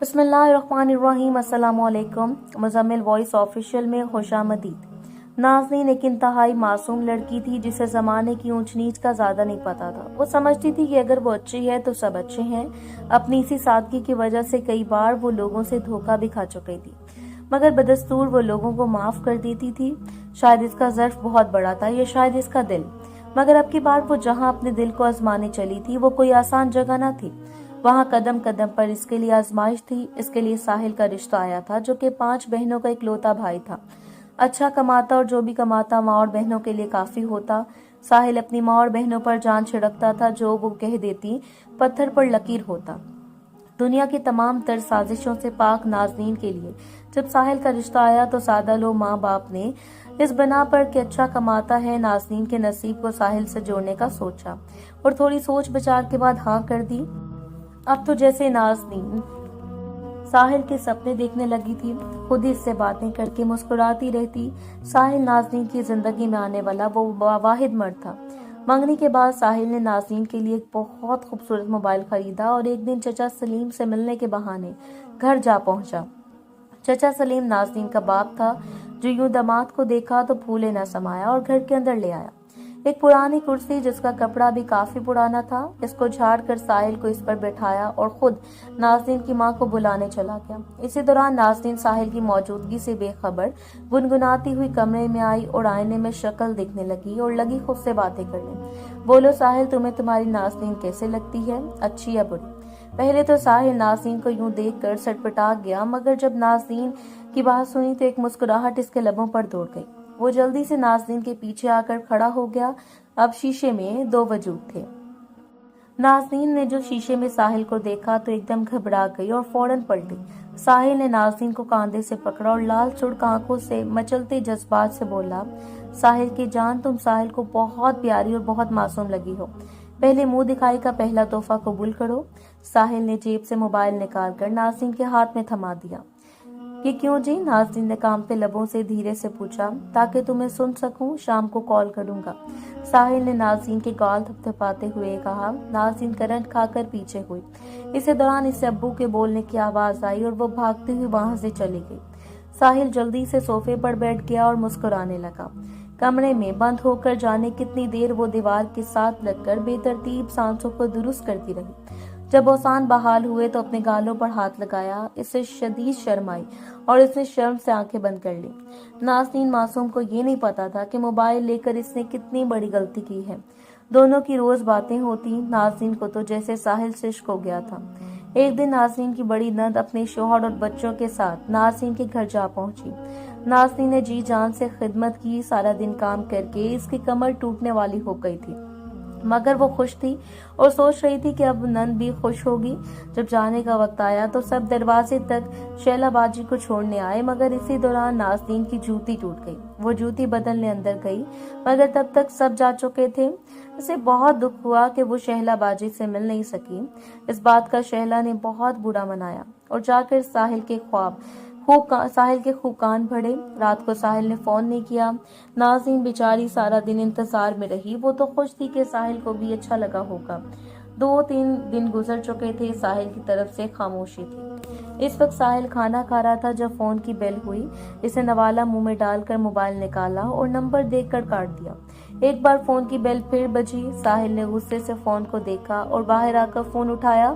बिस्मिल्लाहिर्रहमानिर्रहीम। अस्सलाम वालेकुम। मुज़म्मिल वॉइस ऑफिशियल में खुशामदीद। नाज़नीन एक इंतहाई मासूम लड़की थी जिसे ज़माने की ऊंच नीच का ज़्यादा नहीं पता था। वो समझती थी कि अगर वो अच्छी है तो सब अच्छे हैं। अपनी इसी सादगी की वजह से कई बार वो लोगों से धोखा भी खा चुकी थी, मगर बदस्तूर वो लोगों को माफ़ कर देती थी। शायद इसका ज़र्फ बहुत बड़ा था, या शायद इसका दिल। मगर अब की बार वो जहाँ अपने दिल को आजमाने चली थी वो कोई आसान जगह न थी। वहाँ कदम कदम पर इसके लिए आजमाइश थी। इसके लिए साहिल का रिश्ता आया था, जो कि 5 बहनों का इकलौता भाई था। अच्छा कमाता और जो भी कमाता माँ और बहनों के लिए काफी होता। साहिल अपनी माँ और बहनों पर जान छिड़कता था, जो वो कह देती पत्थर पर लकीर होता। दुनिया की तमाम तर साजिशों से पाक नाज़नीन के लिए जब साहिल का रिश्ता आया तो सादा लो माँ बाप ने इस बना पर कि अच्छा कमाता है, नाज़नीन के नसीब को साहिल से जोड़ने का सोचा और थोड़ी सोच विचार के बाद हाँ कर दी। अब तो जैसे नाज़नीन साहिल के सपने देखने लगी थी, खुद ही इससे बातें करके मुस्कुराती रहती। साहिल नाज़नीन की जिंदगी में आने वाला वो वाहिद मर्द था। मंगनी के बाद साहिल ने नाज़नीन के लिए एक बहुत खूबसूरत मोबाइल खरीदा और एक दिन चचा सलीम से मिलने के बहाने घर जा पहुंचा। चचा सलीम नाज़नीन का बाप था, जो यूं दामाद को देखा तो फूले न समाया और घर के अंदर ले आया। एक पुरानी कुर्सी जिसका कपड़ा भी काफी पुराना था, इसको झाड़ कर साहिल को इस पर बैठाया और खुद नाज़नीन की माँ को बुलाने चला गया। इसी दौरान नाज़नीन साहिल की मौजूदगी से बेखबर गुनगुनाती हुई कमरे में आई और आईने में शक्ल देखने लगी और लगी खुद से बातें करने। बोलो साहिल, तुम्हें तुम्हारी नाज़नीन कैसे लगती है, अच्छी या बुरी? पहले तो साहिल नाज़नीन को यूं देखकर सटपटा गया, मगर जब नाज़नीन की बात सुनी तो एक मुस्कुराहट इसके लबों पर दौड़ गई। वो जल्दी से नाज़नीन के पीछे आकर खड़ा हो गया। अब शीशे में 2 वजूद थे। नाज़नीन ने जो शीशे में साहिल को देखा तो एकदम घबरा गई और फौरन पलटी। साहिल ने नाज़नीन को कांधे से पकड़ा और लाल सुर्ख आंखों से मचलते जज्बात से बोला, साहिल की जान, तुम साहिल को बहुत प्यारी और बहुत मासूम लगी हो। पहले मुंह दिखाई का पहला तोहफा कबूल करो। साहिल ने जेब से मोबाइल निकालकर नाज़नीन के हाथ में थमा दिया। ये क्यों जी? नाज़नीन ने कांपते लबों से धीरे से पूछा। ताकि तुम्हें सुन सकूं, शाम को कॉल करूंगा। साहिल ने नाज़नीन के गाल थपथपाते हुए कहा। नाज़नीन करंट खाकर पीछे हुई। इसी दौरान इसे अब्बू के बोलने की आवाज आई और वो भागती हुई वहां से चली गई। साहिल जल्दी से सोफे पर बैठ गया और मुस्कुराने लगा। कमरे में बंद होकर जाने कितनी देर वो दीवार के साथ लगकर बेतरतीब सांसों को दुरुस्त करती रही। जब ओसान बहाल हुए तो अपने गालों पर हाथ लगाया। इससे शदीद शर्म आई और इसने शर्म से आंखें बंद कर ली। नाज़नीन मासूम को ये नहीं पता था कि मोबाइल लेकर इसने कितनी बड़ी गलती की है। दोनों की रोज बातें होती। नाज़नीन को तो जैसे साहिल से इश्क हो गया था। एक दिन नाज़नीन की बड़ी नंद अपने शौहर और बच्चों के साथ नाज़नीन के घर जा पहुंची। नाज़नीन ने जी जान से खिदमत की। सारा दिन काम करके इसकी कमर टूटने वाली हो गई थी, मगर वो खुश थी और सोच रही थी कि अब नंद भी खुश होगी। जब जाने का वक्त आया तो सब दरवाजे तक शैलाबाजी को छोड़ने आए, मगर इसी दौरान नाज़नीन की जूती टूट गई। वो जूती बदलने अंदर गई, मगर तब तक सब जा चुके थे। उसे बहुत दुख हुआ कि वो शैलाबाजी से मिल नहीं सकी। इस बात का शैला ने बहुत बुरा मनाया और जाकर साहिल के खूब कान भरे। रात को साहिल ने फोन नहीं किया। नाज़नीन बेचारी सारा दिन इंतजार में रही। वो तो खुश थी कि साहिल को भी अच्छा लगा होगा। 2-3 दिन गुजर चुके थे, साहिल की तरफ से खामोशी थी। इस वक्त साहिल खाना खा रहा था जब फोन की बेल हुई। इसे नवाला मुंह में डालकर मोबाइल निकाला और नंबर देखकर काट दिया। एक बार फोन की बेल फिर बजी। साहिल ने गुस्से से फोन को देखा और बाहर आकर फोन उठाया।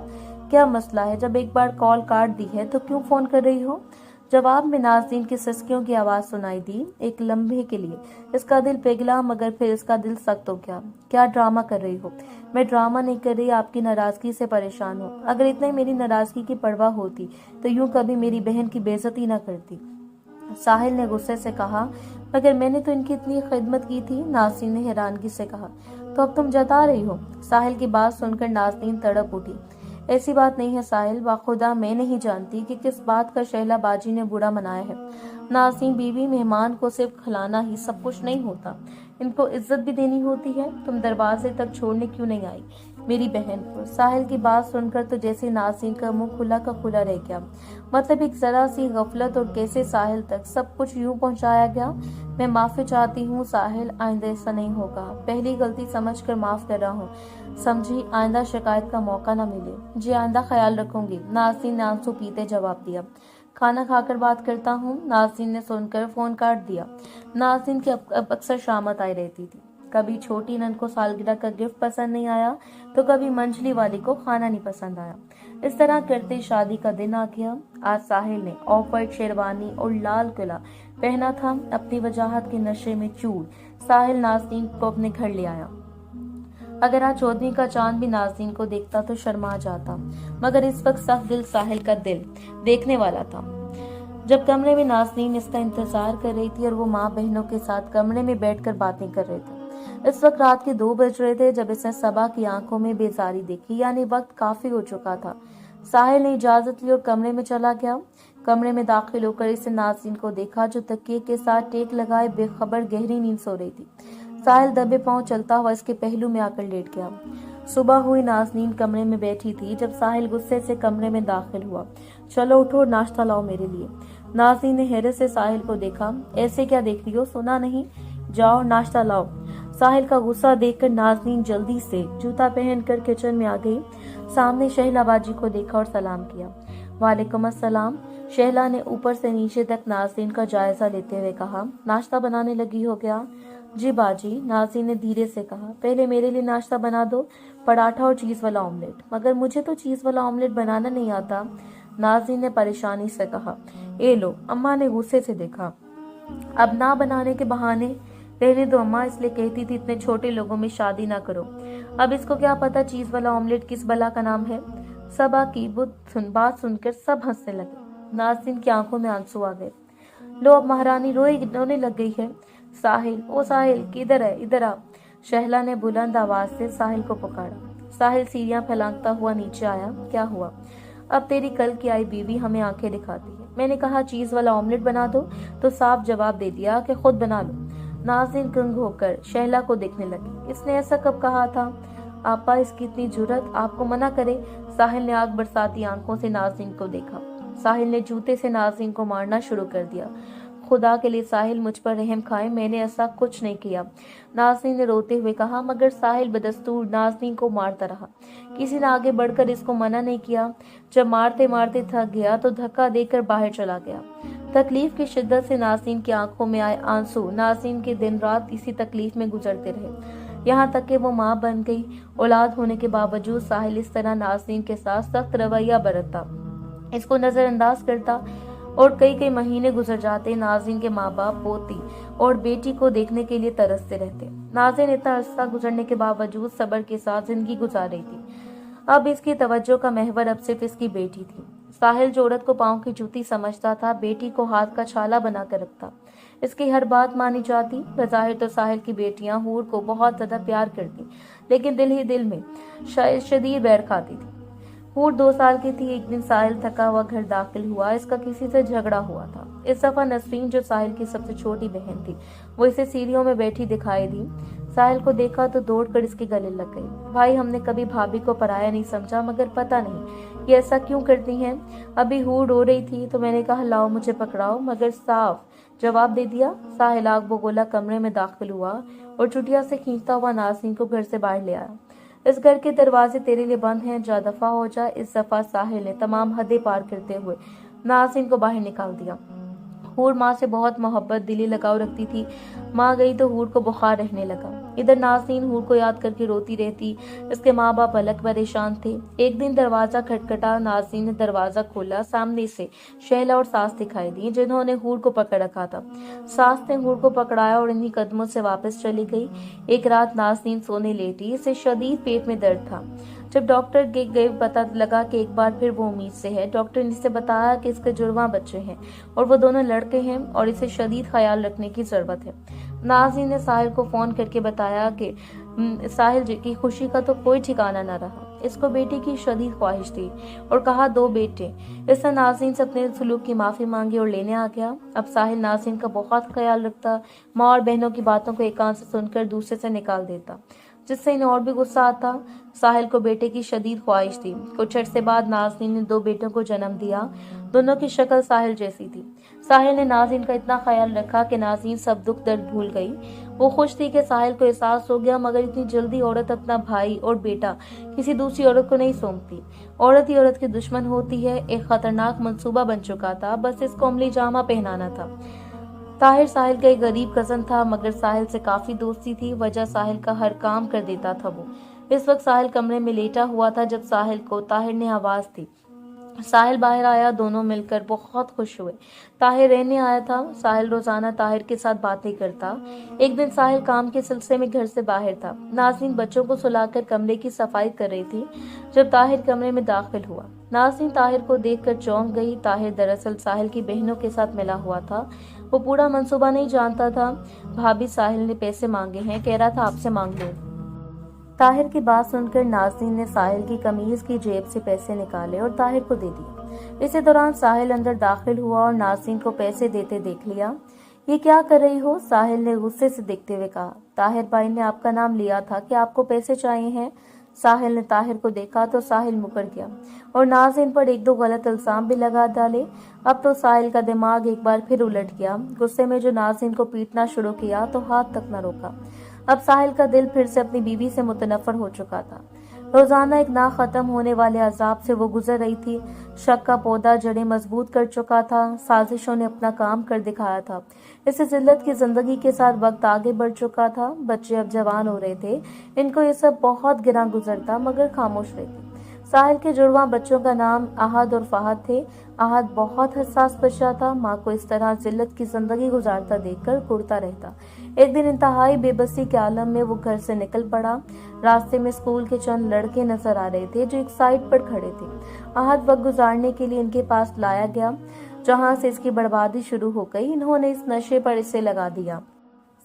क्या मसला है? जब एक बार कॉल काट दी है तो क्यों फोन कर रही हो? जवाब में नाज़नीन की सिसकियों की आवाज सुनाई दी। एक लम्हे के लिए इसका दिल पिघला, मगर फिर इसका दिल सख्त हो गया। क्या ड्रामा कर रही हो? मैं ड्रामा नहीं कर रही, आपकी नाराजगी से परेशान हूँ। अगर इतने मेरी नाराजगी की परवाह होती तो यूं कभी मेरी बहन की बेइज्जती न करती। साहिल ने गुस्से से कहा। मगर मैंने तो इनकी इतनी खिदमत की थी। नाज़नीन ने हैरानगी से कहा। तो अब तुम जता रही हो? साहिल की बात सुनकर नाज़नीन तड़प उठी। ऐसी बात नहीं है साहिल, बाखुदा मैं नहीं जानती कि किस बात का शैला बाजी ने बुरा मनाया है। नाज़नीन, बीवी मेहमान को सिर्फ खिलाना ही सब कुछ नहीं होता, इनको इज्जत भी देनी होती है। तुम दरवाजे तक छोड़ने क्यों नहीं आई? मेरी बहन को। साहिल की बात सुनकर तो जैसे नाज़नीन का मुंह खुला का खुला रह गया। मतलब एक जरा सी गफलत और कैसे साहिल तक सब कुछ यूं पहुंचाया गया। मैं माफी चाहती हूँ साहिल, आइंदा ऐसा नहीं होगा। पहली गलती समझकर माफ कर रहा हूँ, समझी? आइंदा शिकायत का मौका न मिले। जी आइंदा ख्याल रखूंगी, नाज़नीन ने आंसू पीते जवाब दिया। खाना खाकर बात करता हूँ, नाज़नीन ने सुनकर फोन काट दिया। नाज़नीन की अब अक्सर शामत आई रहती थी। कभी छोटी नन को सालगिरह का गिफ्ट पसंद नहीं आया तो कभी मंझली वाली को खाना नहीं पसंद आया। इस तरह करते शादी का दिन आ गया। आज साहिल ने ऑफ वाइट शेरवानी और लाल किला पहना था। अपनी वजाहत के नशे में चूर साहिल नाज़नीन को अपने घर ले आया। अगर आज चौदहवीं का चांद भी नाज़नीन को देखता तो शर्मा जाता, मगर इस वक्त सख्त दिल साहिल का दिल देखने वाला था। जब कमरे में नाज़नीन इसका इंतजार कर रही थी और वो माँ बहनों के साथ कमरे में बैठकर बातें कर रहे थे। इस वक्त रात के 2 बज रहे थे जब इसने सबा की आंखों में बेजारी देखी, यानी वक्त काफी हो चुका था। साहिल ने इजाजत ली और कमरे में चला गया। कमरे में दाखिल होकर इसने नाज़नीन को देखा जो तकिए के साथ टेक लगाए बेखबर गहरी नींद सो रही थी। साहिल दबे पांव चलता हुआ इसके पहलू में आकर लेट गया। सुबह हुई, नाज़नीन कमरे में बैठी थी जब साहिल गुस्से से कमरे में दाखिल हुआ। चलो उठो और नाश्ता लाओ मेरे लिए। नाज़नीन ने हैरत से साहिल को देखा। ऐसे क्या देख रही हो, सुना नहीं? जाओ नाश्ता लाओ। साहिल का गुस्सा देखकर नाज़नीन जल्दी से जूता पहनकर किचन में आ गई। सामने शहला बाजी को देखा और सलाम किया। वालेकुम अस्सलाम। शहला ने ऊपर से नीचे तक नाज़नीन का जायजा लेते हुए कहा, नाश्ता बनाने लगी हो क्या? जी बाजी, नाज़नीन ने धीरे से कहा। पहले मेरे लिए नाश्ता बना दो, पराठा और चीज वाला ऑमलेट। मगर मुझे तो चीज वाला ऑमलेट बनाना नहीं आता, नाज़नीन ने परेशानी से कहा। ए लो, अम्मा ने गुस्से से देखा। अब ना बनाने के बहाने रहने दो अम्मा, इसलिए कहती थी इतने छोटे लोगों में शादी ना करो। अब इसको क्या पता चीज वाला ऑमलेट किस बला का नाम है। सबा की बात सुनकर सब हंसने लगे। नाज़नीन की आंखों में आंसू आ गए। लो अब महारानी रोने लग गई है। साहिल, ओ साहिल किधर है, इधर आ। शहला ने बुलंद आवाज से साहिल को पुकारा। साहिल सीढ़ियां फैलाता हुआ नीचे आया। क्या हुआ? अब तेरी कल की आई बीवी हमें आंखें दिखाती है। मैंने कहा चीज वाला ऑमलेट बना दो तो साफ जवाब दे दिया कि खुद बना लो। नाज़नीन गंग होकर शहला को देखने लगी। इसने ऐसा कब कहा था? आपा, इसकी इतनी जुर्रत, आपको मना करे? साहिल ने आग बरसाती आंखों से नाज़नीन को देखा। साहिल ने जूते से नाज़नीन को मारना शुरू कर दिया। खुदा के लिए साहिल, मुझ पर रहम खाए, मैंने ऐसा कुछ नहीं किया, नाज़नीन ने रोते हुए कहा। मगर साहिल बदस्तूर नाज़नीन को मारता रहा। किसी ने आगे बढ़कर इसको मना नहीं किया। जब मारते मारते थक गया तो धक्का देकर बाहर चला गया। तकलीफ की शिद्दत से नाज़नीन की आंखों में आए आंसू नाज़नीन के दिन रात इसी तकलीफ में गुजरते रहे, यहाँ तक कि वो माँ बन गई। औलाद होने के बावजूद साहिल इस तरह नाज़नीन के साथ सख्त रवैया बरतता, इसको नजरअंदाज करता और कई कई महीने गुजर जाते। नाज़नीन के माँ बाप पोती और बेटी को देखने के लिए तरसते रहते। नाज़नीन इतना अरसा गुजरने के बावजूद सब्र के साथ जिंदगी गुजार रही थी। अब इसकी तवज्जो का महवर अब सिर्फ इसकी बेटी थी। साहिल जो औरत को पाँव की जूती समझता था, बेटी को हाथ का छाला बनाकर रखता। इसकी हर बात मानी जाती। बज़ाहिर तो साहिल की बेटियां हूर को बहुत ज्यादा प्यार करती, लेकिन दिल ही दिल में शदीद बैर खाती थी। हूर 2 साल की थी। एक दिन साहिल थका हुआ घर दाखिल हुआ। इसका किसी से झगड़ा हुआ था। इस दफा नसरीन जो साहिल की सबसे छोटी बहन थी, वो इसे सीढ़ियों में बैठी दिखाई दी। साहिल को देखा तो दौड़कर इसके गले लग गई। भाई, हमने कभी भाभी को पराया नहीं समझा, मगर पता नहीं ये ऐसा क्यों करती हैं। अभी हूर रो रही थी तो मैंने कहा लाओ मुझे पकड़ाओ, मगर साफ जवाब दे दिया। साहिल आग बगोला कमरे में दाखिल हुआ और चुटिया से खींचता हुआ नाज़नीन को घर से बाहर ले आया। इस घर के दरवाजे तेरे लिए बंद हैं, जा दफा हो जा। इस दफा साहिल ने तमाम हदें पार करते हुए नाज़नीन को बाहर निकाल दिया। हूर माँ से बहुत मोहब्बत दिली लगाव रखती थी। माँ गई तो हूर को बुखार रहने लगा। इधर नाज़नीन हूर को याद करके रोती रहती। इसके माँ बाप अलग परेशान थे। एक दिन दरवाजा खटखटा। नाज़नीन ने दरवाजा खोला। सामने से शैला और सास दिखाई दी, जिन्होंने हूर को पकड़ रखा था। सास ने हूर को पकड़ाया और इन्हीं कदमों से वापस चली गई। एक रात नाज़नीन सोने लेटी। इसे शदीद पेट में दर्द था। जब डॉक्टर के गए पता लगा कि एक बार फिर वो उम्मीद से है। डॉक्टर ने इसे बताया कि इसके जुड़वा बच्चे हैं और वो दोनों लड़के हैं और इसे शदीद ख्याल रखने की जरूरत है। नाज़नीन ने साहिल को फोन करके बताया कि साहिल की खुशी का तो कोई ठिकाना न रहा। इसको बेटी की शदीद ख्वाहिश थी और कहा 2 बेटे। इसने नाज़नीन से अपने सलूक की माफी मांगी और लेने आ गया। अब साहिल नाज़नीन का बहुत ख्याल रखता। माँ और बहनों की बातों को एक कान से सुनकर दूसरे से निकाल देता। जिससे इन्हें और भी गुस्सा आता। साहिल को बेटे की शदीद ख्वाहिश थी। कुछ अरसे बाद नाज़नीन ने 2 बेटों को जन्म दिया। दोनों की शक्ल साहिल जैसी थी। साहिल ने नाज़नीन का इतना ख्याल रखा कि नाज़नीन सब दुख दर्द भूल गई। वो खुश थी कि साहिल को एहसास हो गया, मगर इतनी जल्दी औरत अपना भाई और बेटा किसी दूसरी औरत को नहीं सौंपती। औरत ही औरत की दुश्मन होती है। एक खतरनाक मंसूबा बन चुका था, बस इसको अमली जामा पहनाना था। ताहिर साहिल का एक गरीब कजन था, मगर साहिल से काफी दोस्ती थी। वजह साहिल का हर काम कर देता था वो। इस वक्त साहिल कमरे में लेटा हुआ था जब साहिल को ताहिर ने आवाज दी। साहिल बाहर आया। दोनों मिलकर बहुत खुश हुए। ताहिर रहने आया था। साहिल रोजाना ताहिर के साथ बातें करता। एक दिन साहिल काम के सिलसिले में घर से बाहर था। नाज़नीन बच्चों को सुलाकर कमरे की सफाई कर रही थी जब ताहिर कमरे में दाखिल हुआ। नाज़नीन ताहिर को देखकर चौंक गई। ताहिर दरअसल साहिल की बहनों के साथ मिला हुआ था। वो पूरा मंसूबा नहीं जानता था। भाभी, साहिल ने पैसे मांगे हैं, कह रहा था आपसे मांग लो। ताहिर की बात सुनकर नाज़नीन ने साहिल की कमीज की जेब से पैसे निकाले और ताहिर को दे दिए। इसी दौरान साहिल अंदर दाखिल हुआ और नाज़नीन को पैसे देते देख लिया। ये क्या कर रही हो? साहिल ने गुस्से से देखते हुए कहा। ताहिर भाई ने आपका नाम लिया था कि आपको पैसे चाहिए हैं। साहिल ने ताहिर को देखा तो साहिल मुकर गया और नाज़नीन पर 1-2 गलत इल्जाम भी लगा डाले। अब तो साहिल का दिमाग एक बार फिर उलट गया। गुस्से में जो नाज़नीन को पीटना शुरू किया तो हाथ तक न रोका। अब साहिल का दिल फिर से अपनी बीवी से मुतनफर हो चुका था। रोजाना एक ना खत्म होने वाले अजाब से वो गुजर रही थी। शक का पौधा जड़ें मजबूत कर चुका था। साजिशों ने अपना काम कर दिखाया था। इस जिल्लत की जिंदगी के साथ वक्त आगे बढ़ चुका था। बच्चे अब जवान हो रहे थे। इनको ये सब बहुत गिरा गुजरता, मगर खामोश रहते। साहिल के जुड़वा बच्चों का नाम आहद और फहद थे। आहद बहुत हसास बच्चा था। माँ को इस तरह जिल्लत की जिंदगी गुजारता देखकर कुड़ता रहता। एक दिन इंतहाई बेबसी के आलम में वो घर से निकल पड़ा। रास्ते में स्कूल के चंद लड़के नजर आ रहे थे जो एक साइड पर खड़े थे। आहद वक्त गुजारने के लिए इनके पास लाया गया, जहाँ से इसकी बर्बादी शुरू हो गई। इन्होंने इस नशे पर इसे लगा दिया।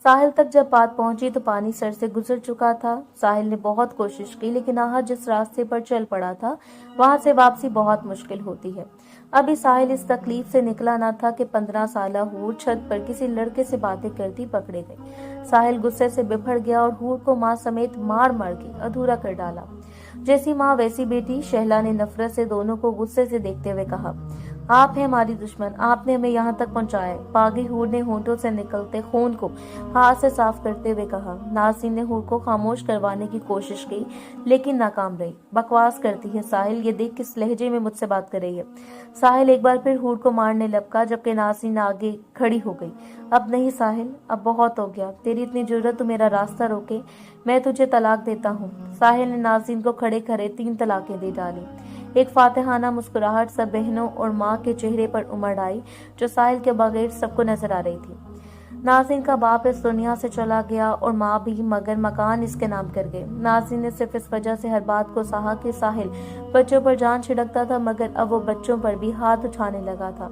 साहिल तक जब बात पहुंची तो पानी सर से गुजर चुका था। साहिल ने बहुत कोशिश की, लेकिन आहद जिस रास्ते पर चल पड़ा था वहां से वापसी बहुत मुश्किल होती है। अभी साहिल इस तकलीफ से निकला ना था कि 15 साला हूर छत पर किसी लड़के से बातें करती पकड़े गई। साहिल गुस्से से बिफर गया और हूर को माँ समेत मार मार के अधूरा कर डाला। जैसी माँ वैसी बेटी। शहला ने नफरत से दोनों को गुस्से से देखते हुए कहा, आप हैं हमारी दुश्मन, आपने हमें यहाँ तक पहुँचाया। बागी हूर ने होंठों से निकलते खून को हाथ से साफ करते हुए कहा। नाज़नीन ने हूर को खामोश करवाने की कोशिश की, लेकिन नाकाम रही। बकवास करती है साहिल, ये देख किस लहजे में मुझसे बात कर रही है। साहिल एक बार फिर हूर को मारने लपका, जबकि नाज़नीन आगे खड़ी हो गई। अब नहीं साहिल, अब बहुत हो गया। तेरी इतनी जरूरत तो मेरा रास्ता रोके, मैं तुझे तलाक देता हूँ। साहिल ने नाज़नीन को खड़े खड़े 3 तलाकें दे डाली। एक फातिहाना मुस्कुराहट सब बहनों और माँ के चेहरे पर उमड़ आई, जो साहिल के बगैर सबको नजर आ रही थी। नाज़नीन का बाप इस दुनिया से चला गया और माँ भी, मगर मकान इसके नाम कर गए। नाज़नीन ने सिर्फ इस वजह से हर बात को सहा कि साहिल बच्चों पर जान छिड़कता था, मगर अब वो बच्चों पर भी हाथ उठाने लगा था।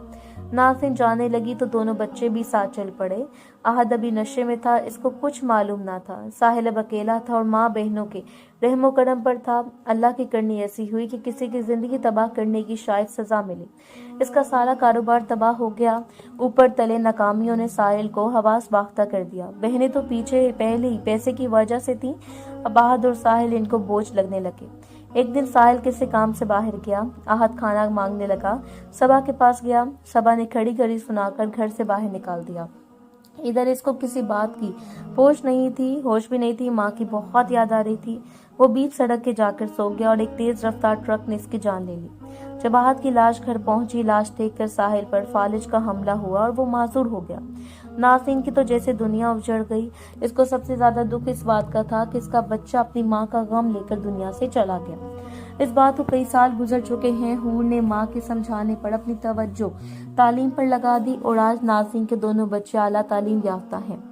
नाज़नीन जाने लगी तो दोनों बच्चे भी साथ चल पड़े। आहद अभी नशे में था, इसको कुछ मालूम ना था। साहिल अब अकेला था और माँ बहनों के रहमो करम पर था। अल्लाह की करनी ऐसी हुई कि किसी की जिंदगी तबाह करने की शायद सजा मिली। इसका सारा कारोबार तबाह हो गया। ऊपर तले नाकामियों ने साहिल को हवास बाख्ता कर दिया। बहनें तो पीछे पहले ही पैसे की वजह से थी, अब आहद और साहिल इनको बोझ लगने लगे। एक दिन साहिल किसी काम से बाहर गया। आहद खाना मांगने लगा। सबा के पास गया। सबा ने खड़ी खड़ी सुनाकर घर से बाहर निकाल दिया। इधर इसको किसी बात की होश भी नहीं थी। माँ की बहुत याद आ रही थी। वो बीच सड़क के जाकर सो गया और एक तेज रफ्तार ट्रक ने इसकी जान ले ली। जब आहद की लाश घर पहुंची, लाश देखकर साहिल पर फालिज का हमला हुआ और वो मासूर हो गया। नाज़नीन की तो जैसे दुनिया उजड़ गई। इसको सबसे ज्यादा दुख इस बात का था कि इसका बच्चा अपनी माँ का गम लेकर दुनिया से चला गया। इस बात को कई साल गुजर चुके हैं। हूर ने माँ के समझाने पर अपनी तवज्जो तालीम पर लगा दी और आज नाज़नीन के दोनों बच्चे आला तालीम याफ्ता हैं।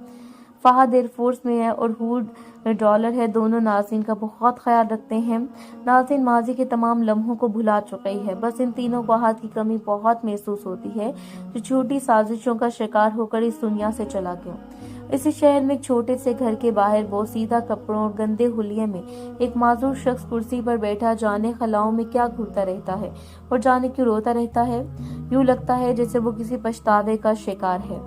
फहद एयरफोर्स में है और हूर डॉलर है। दोनों नाज़नीन का बहुत ख्याल रखते हैं। नाज़नीन माजी के तमाम लम्हों को भुला चुकी है। बस इन तीनों को हाथ की कमी बहुत महसूस होती है, जो छोटी साजिशों का शिकार होकर इस दुनिया से चला गया। इसी शहर में एक छोटे से घर के बाहर वो सीधा कपड़ों और गंदे हुलिये में एक माजूर शख्स कुर्सी पर बैठा जाने खलाओं में क्या घूरता रहता है और जाने क्यों रोता रहता है। यूं लगता है जैसे वो किसी पछतावे का शिकार है।